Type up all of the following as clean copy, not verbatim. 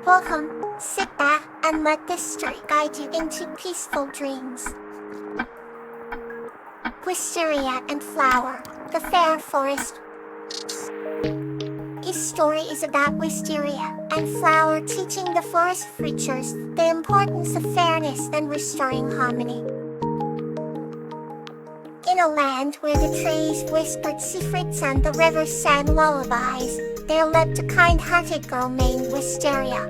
Welcome, sit back, and let this story guide you into peaceful dreams. Wisteria and Flower, the Fair Forest. This story is about Wisteria and Flower teaching the forest creatures the importance of fairness and restoring harmony. In a land where the trees whispered secrets and the rivers sang lullabies, there lived a kind-hearted girl named Wisteria.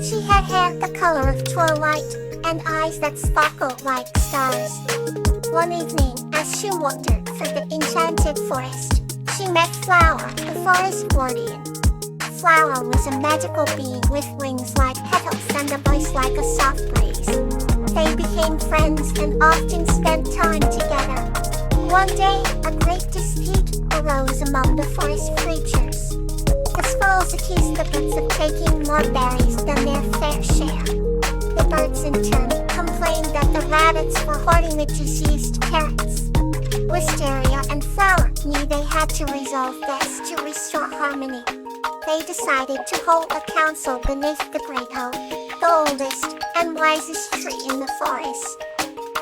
She had hair the color of twilight and eyes that sparkled like stars. One evening, as she wandered through the enchanted forest, she met Flower, the forest guardian. Flower was a magical being with wings like petals and a voice like a soft breeze. They became friends and often spent time together. One day, a great dispute arose among the forest creatures. The squirrels accused the birds of taking more berries than their fair share. The birds in turn complained that the rabbits were hoarding the juiciest carrots. Wisteria and Flower knew they had to resolve this to restore harmony. They decided to hold a council beneath the great oak, the oldest and wisest tree in the forest.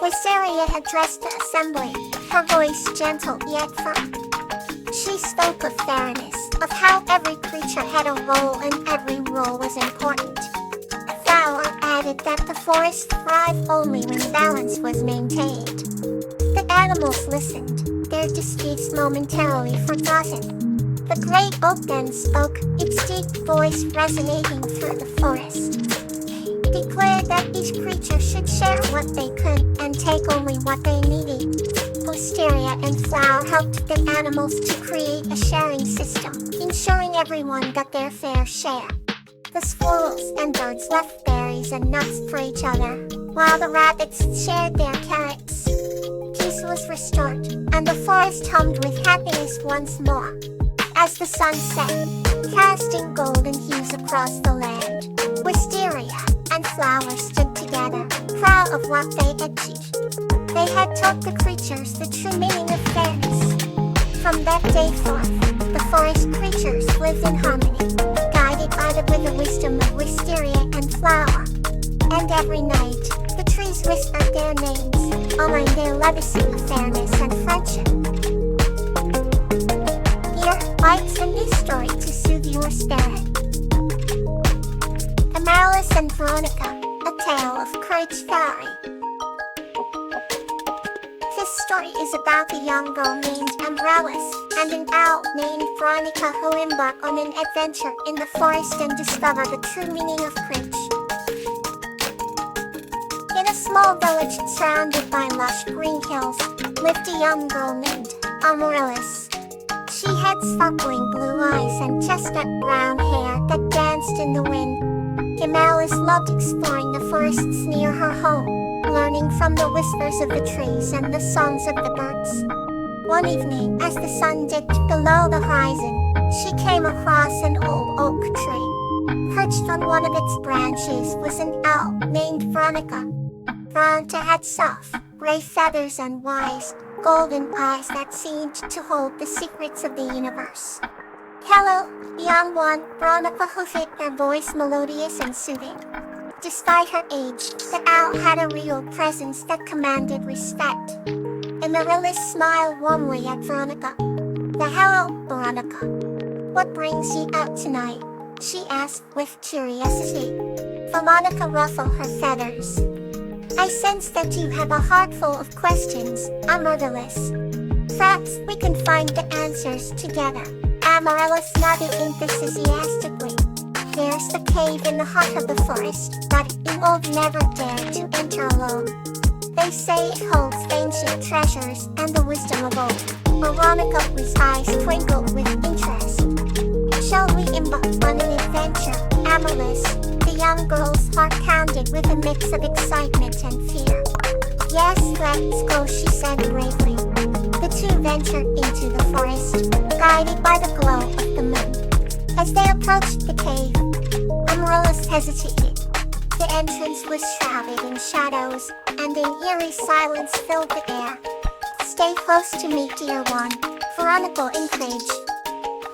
Wisteria addressed the assembly, her voice gentle yet firm. She spoke of fairness, of how every creature had a role and every role was important. Flower added that the forest thrived only when balance was maintained. The animals listened, their disputes momentarily forgotten. The great oak then spoke, its deep voice resonating through the forest. It declared that each creature should share what they could and take only what they needed. Wisteria and Flower helped the animals to create a sharing system, ensuring everyone got their fair share. The squirrels and birds left berries and nuts for each other, while the rabbits shared their carrots. Peace was restored, and the forest hummed with happiness once more. As the sun set, casting golden hues across the land, Wisteria and Flower stood together, proud of what they had achieved. They had taught the creatures the true meaning of fairness. From that day forth, the forest creatures lived in harmony, guided by the wisdom of Wisteria and Flower. And every night, the trees whispered their names, honoring their legacy of fairness and friendship. Here, lights in this story to soothe your spirit. Amaryllis and Veronica, a tale of courage fairy. This story is about a young girl named Amaryllis and an owl named Veronica who embark on an adventure in the forest and discover the true meaning of courage. In a small village surrounded by lush green hills, lived a young girl named Amaryllis. She had sparkling blue eyes and chestnut brown hair that danced in the wind. Amaryllis loved exploring the forests near her home, learning from the whispers of the trees and the songs of the birds. One evening, as the sun dipped below the horizon, she came across an old oak tree. Perched on one of its branches was an owl named Veronica. Veronica had soft, gray feathers and wise, golden eyes that seemed to hold the secrets of the universe. "Hello, young one," Veronica hoofed, her voice melodious and soothing. Despite her age, the owl had a real presence that commanded respect. Amaryllis smiled warmly at Veronica. "Hello, Veronica. What brings you out tonight?" she asked with curiosity. Veronica ruffled her feathers. "I sense that you have a heart full of questions, Amaryllis. Perhaps we can find the answers together." Amaryllis nodded enthusiastically. "There's the cave in the heart of the forest that you will never dare to enter alone. They say it holds ancient treasures and the wisdom of old." Veronica's eyes twinkled with interest. "Shall we embark on an adventure, Amaryllis?" The young girl's heart pounded with a mix of excitement and fear. "Yes, let's go," she said bravely. The two ventured into the forest, guided by the glow of the moon. As they approached the cave, Amaryllis hesitated. The entrance was shrouded in shadows, and an eerie silence filled the air. "Stay close to me, dear one," Veronica encouraged.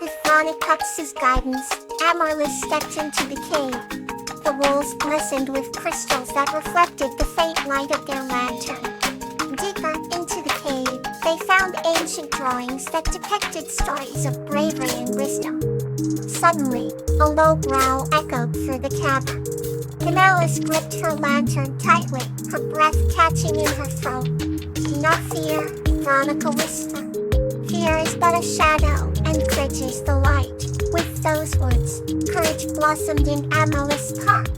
With Veronica's guidance, Amaryllis stepped into the cave. the walls glistened with crystals that reflected the faint light of their lantern. Deeper into the cave, they found ancient drawings that depicted stories of bravery and wisdom. Suddenly, a low growl echoed through the cavern. Alice gripped her lantern tightly, her breath catching in her throat. "Do not fear," Veronica whispered. "Fear is but a shadow, and courage is the light." With those words, courage blossomed in Amalith's heart.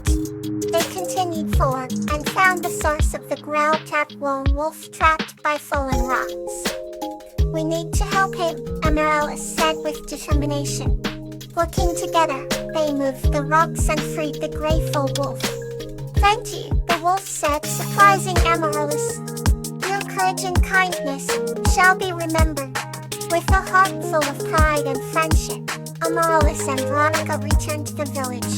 They continued forward and found the source of the growl-tapped lone wolf trapped by fallen rocks. "We need to help him," Amaryllis said with determination. Working together, they moved the rocks and freed the grateful wolf. "Thank you," the wolf said, surprising Amaryllis. "Your courage and kindness shall be remembered." With a heart full of pride and friendship, Amaryllis and Veronica returned to the village.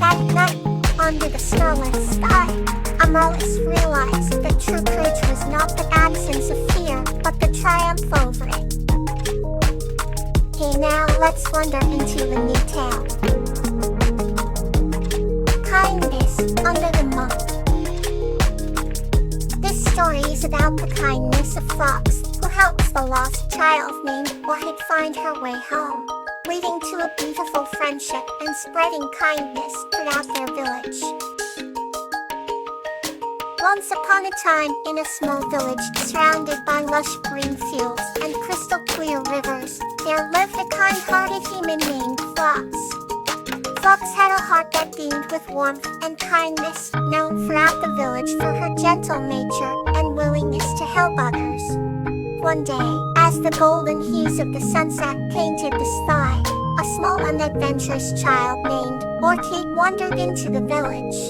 That night, under the starless sky, Amaryllis realized that true courage was not the absence of fear, but the triumph over it. Okay, now let's wander into the new tale. Kindness under the monk. This story is about the kindness of Fox, who helps the lost child named Wahid find her way home, leading to a beautiful friendship and spreading kindness throughout their village. Once upon a time, in a small village surrounded by lush green fields and crystal clear rivers, there lived a kind-hearted human named Fox. Fox had a heart that beamed with warmth and kindness, known throughout the village for her gentle nature and willingness to help others. One day, as the golden hues of the sunset painted the sky, a small and adventurous child named Orchid wandered into the village.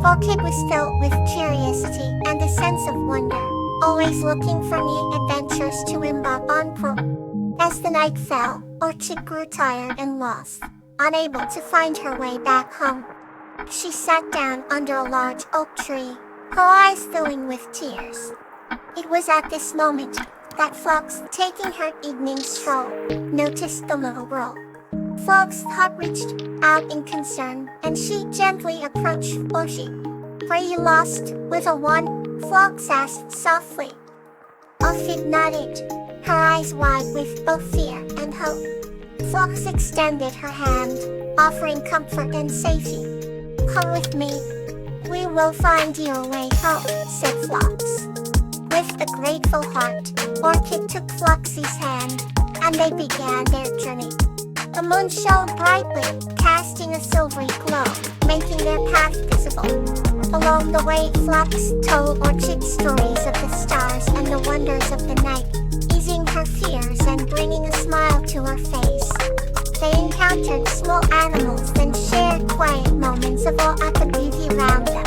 Orchid was filled with curiosity and a sense of wonder, always looking for new adventures to embark on. As the night fell, Orchid grew tired and lost, unable to find her way back home. She sat down under a large oak tree, her eyes filling with tears. It was at this moment that Fox, taking her evening stroll, noticed the little girl. Fox's heart reached out in concern, and she gently approached Orchid. "Are you lost, little one?" Fox asked softly. Orchid nodded, her eyes wide with both fear and hope. Fox extended her hand, offering comfort and safety. "Come with me. We will find your way home," said Fox. With a grateful heart, Orchid took Foxy's hand, and they began their journey. The moon shone brightly, casting a silvery glow, making their path visible. Along the way, Fox told Orchid stories of the stars and the wonders of the night, easing her fears and bringing a smile to her face. They encountered small animals and shared quiet moments of awe at the beauty around them.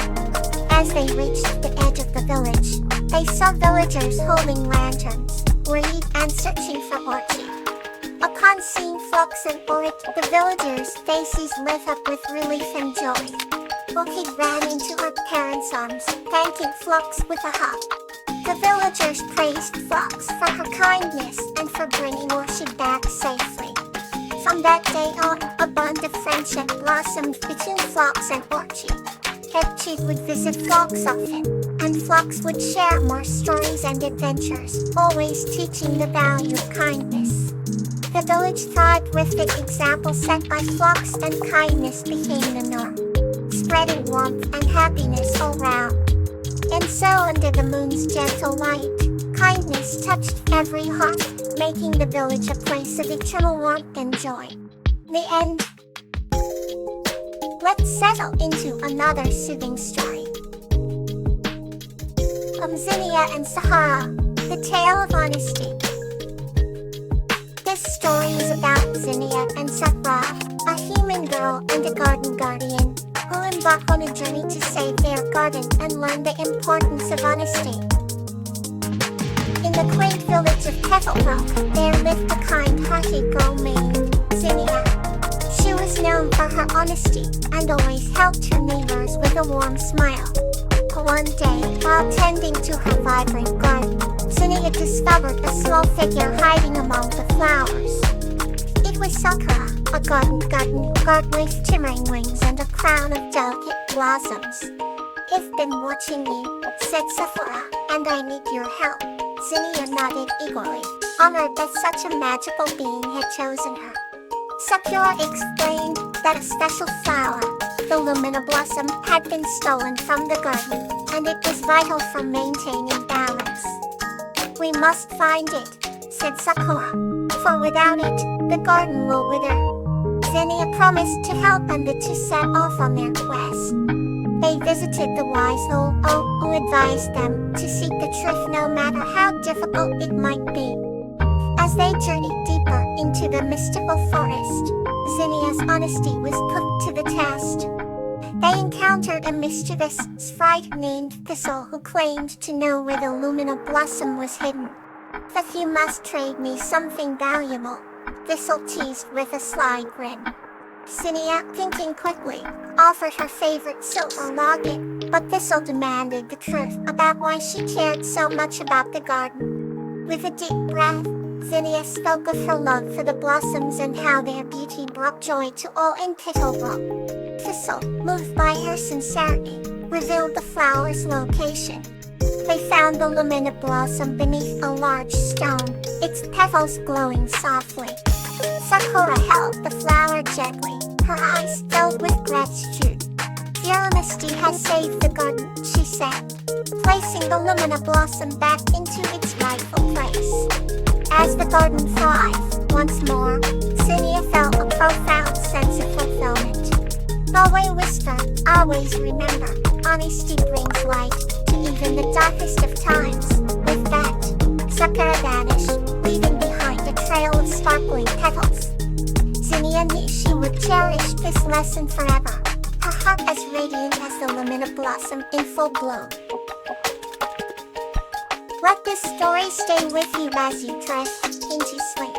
As they reached the edge of the village, they saw villagers holding lanterns, worried and searching for Orchid. Upon seeing Fox and Orchid, the villagers' faces lit up with relief and joy. Orchid ran into her parents' arms, thanking Fox with a hug. The villagers praised Fox for her kindness and for bringing Orchid back safely. From that day on, a bond of friendship blossomed between Fox and Orchid. Orchid would visit Fox often, and Fox would share more stories and adventures, always teaching the value of kindness. The village thrived with the example set by Fox, and kindness became the norm, spreading warmth and happiness all round. And so under the moon's gentle light, kindness touched every heart, making the village a place of eternal warmth and joy. The end. Let's settle into another soothing story. Zinnia and Sahara, the tale of honesty. This story is about Zinnia and Sahara, a human girl and a garden guardian, who embark on a journey to save their garden and learn the importance of honesty. In the quaint village of Kettlebrook, there lived a kind-hearted girl named Zinnia. She was known for her honesty and always helped her neighbors with a warm smile. One day, while tending to her vibrant garden, Zinnia discovered a small figure hiding among the flowers. It was Sakura, A garden with shimmering wings and a crown of delicate blossoms. I've been watching you, said Sephora, and I need your help. Zinnia nodded eagerly, honored that such a magical being had chosen her. Sephora explained that a special flower, the Lumina blossom, had been stolen from the garden, and it was vital for maintaining balance. We must find it, said Sakura, for without it, the garden will wither. Zinnia promised to help and the two set off on their quest. They visited the wise old oak who advised them to seek the truth no matter how difficult it might be. As they journeyed deeper into the mystical forest, Zinnia's honesty was put to the test. They encountered a mischievous sprite named Thistle who claimed to know where the Lumina blossom was hidden. But you must trade me something valuable, Thistle teased with a sly grin. Zinnia, thinking quickly, offered her favorite silver locket, but Thistle demanded the truth about why she cared so much about the garden. With a deep breath, Zinnia spoke of her love for the blossoms and how their beauty brought joy to all in Tittlebrook. Thistle, moved by her sincerity, revealed the flower's location. They found the Lumina blossom beneath a large stone, its petals glowing softly. Sakura held the flower gently, her eyes filled with gratitude. Your honesty has saved the garden, she said, placing the Lumina blossom back into its rightful place. As the garden thrived once more, Zinnia felt a profound sense of fulfillment. Though we whisper, always remember, honesty brings light to even the darkest of times. With that, Sakura vanished, leaving behind a trail of sparkling petals. Zinnia knew she would cherish this lesson forever, her heart as radiant as the Lumina blossom in full bloom. Let this story stay with you as you drift into sleep.